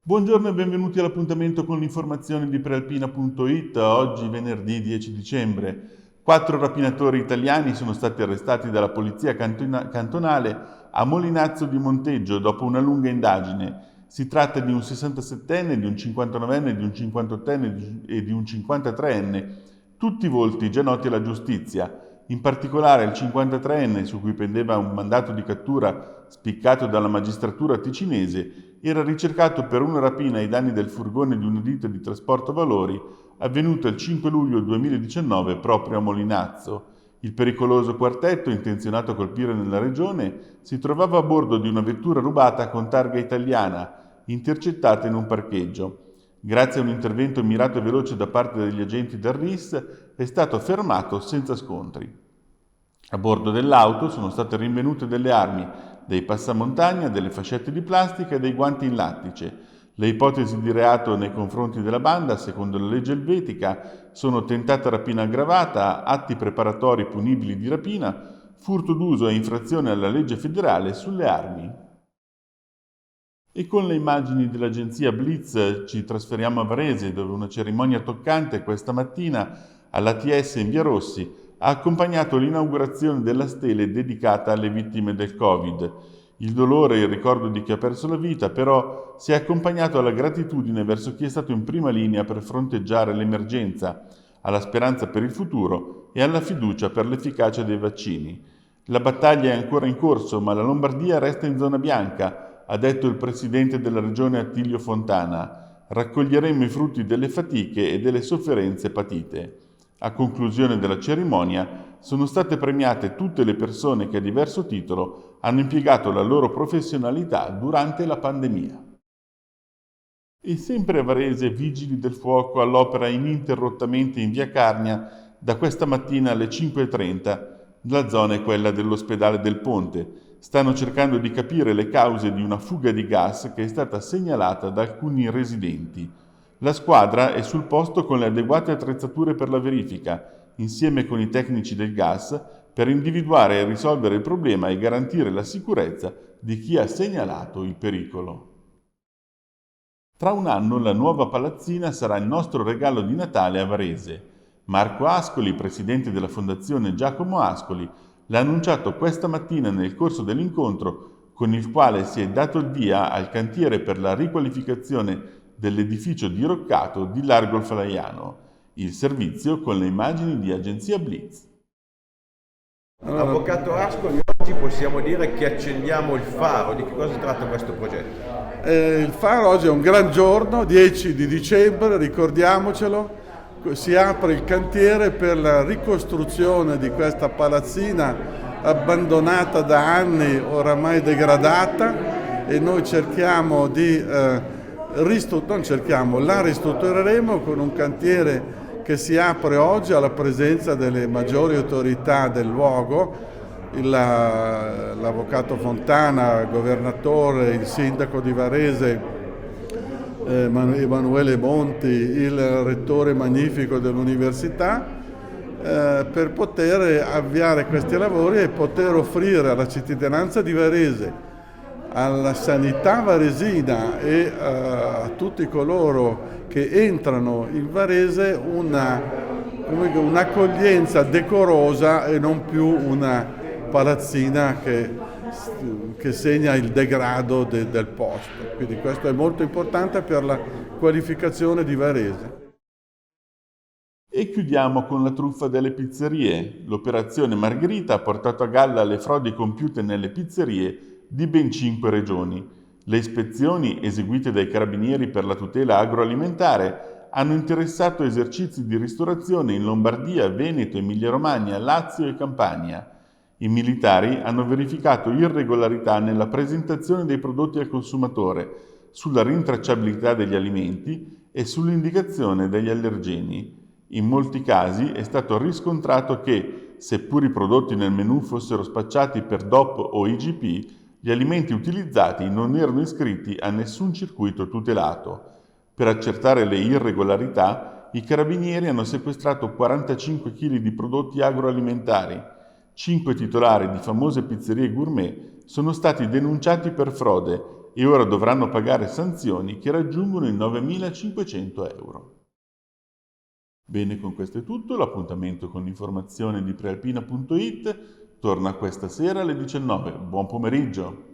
Buongiorno e benvenuti all'appuntamento con l'informazione di Prealpina.it. Oggi venerdì 10 dicembre. 4 rapinatori italiani sono stati arrestati dalla polizia cantonale a Molinazzo di Monteggio dopo una lunga indagine. Si tratta di un 67enne, di un 59enne, di un 58enne e di un 53enne, tutti volti già noti alla giustizia. In particolare il 53enne, su cui pendeva un mandato di cattura spiccato dalla magistratura ticinese, era ricercato per una rapina ai danni del furgone di una ditta di trasporto valori avvenuta il 5 luglio 2019 proprio a Molinazzo. Il pericoloso quartetto, intenzionato a colpire nella regione, si trovava a bordo di una vettura rubata con targa italiana, intercettata in un parcheggio. Grazie a un intervento mirato e veloce da parte degli agenti del RIS, è stato fermato senza scontri. A bordo dell'auto sono state rinvenute delle armi, dei passamontagna, delle fascette di plastica e dei guanti in lattice. Le ipotesi di reato nei confronti della banda, secondo la legge elvetica, sono tentata rapina aggravata, atti preparatori punibili di rapina, furto d'uso e infrazione alla legge federale sulle armi. E con le immagini dell'agenzia Blitz ci trasferiamo a Varese, dove una cerimonia toccante questa mattina all'ATS in Via Rossi ha accompagnato l'inaugurazione della stele dedicata alle vittime del Covid. Il dolore e il ricordo di chi ha perso la vita, però, si è accompagnato alla gratitudine verso chi è stato in prima linea per fronteggiare l'emergenza, alla speranza per il futuro e alla fiducia per l'efficacia dei vaccini. La battaglia è ancora in corso, ma la Lombardia resta in zona bianca, ha detto il presidente della regione Attilio Fontana. Raccoglieremo i frutti delle fatiche e delle sofferenze patite. A conclusione della cerimonia sono state premiate tutte le persone che a diverso titolo hanno impiegato la loro professionalità durante la pandemia. E sempre a Varese, vigili del fuoco all'opera ininterrottamente in via Carnia da questa mattina alle 5:30. La zona è quella dell'ospedale del Ponte. Stanno cercando di capire le cause di una fuga di gas che è stata segnalata da alcuni residenti. La squadra è sul posto con le adeguate attrezzature per la verifica, insieme con i tecnici del gas, per individuare e risolvere il problema e garantire la sicurezza di chi ha segnalato il pericolo. Tra un anno la nuova palazzina sarà il nostro regalo di Natale a Varese. Marco Ascoli, presidente della Fondazione Giacomo Ascoli, l'ha annunciato questa mattina nel corso dell'incontro con il quale si è dato il via al cantiere per la riqualificazione dell'edificio diroccato di Largo il Falaiano. Il servizio con le immagini di agenzia Blitz. Avvocato Ascoli, oggi possiamo dire che accendiamo il faro. Di che cosa tratta questo progetto? Il faro oggi è un gran giorno, 10 di dicembre, ricordiamocelo. Si apre il cantiere per la ricostruzione di questa palazzina abbandonata da anni, oramai degradata, e noi cerchiamo di la ristruttureremo con un cantiere che si apre oggi alla presenza delle maggiori autorità del luogo, l'avvocato Fontana, il governatore, il sindaco di Varese, Emanuele Monti, il rettore magnifico dell'università, per poter avviare questi lavori e poter offrire alla cittadinanza di Varese, alla sanità varesina e a tutti coloro che entrano in Varese un'accoglienza decorosa e non più una palazzina che segna il degrado del posto. Quindi questo è molto importante per la qualificazione di Varese. E chiudiamo con la truffa delle pizzerie. L'operazione Margherita ha portato a galla le frodi compiute nelle pizzerie di ben 5 regioni. Le ispezioni eseguite dai carabinieri per la tutela agroalimentare hanno interessato esercizi di ristorazione in Lombardia, Veneto, Emilia-Romagna, Lazio e Campania. I militari hanno verificato irregolarità nella presentazione dei prodotti al consumatore, sulla rintracciabilità degli alimenti e sull'indicazione degli allergeni. In molti casi è stato riscontrato che, seppur i prodotti nel menù fossero spacciati per DOP o IGP, gli alimenti utilizzati non erano iscritti a nessun circuito tutelato. Per accertare le irregolarità, i carabinieri hanno sequestrato 45 kg di prodotti agroalimentari. 5 titolari di famose pizzerie gourmet sono stati denunciati per frode e ora dovranno pagare sanzioni che raggiungono i 9.500 euro. Bene, con questo è tutto. L'appuntamento con l'informazione di prealpina.it torna questa sera alle 19. Buon pomeriggio!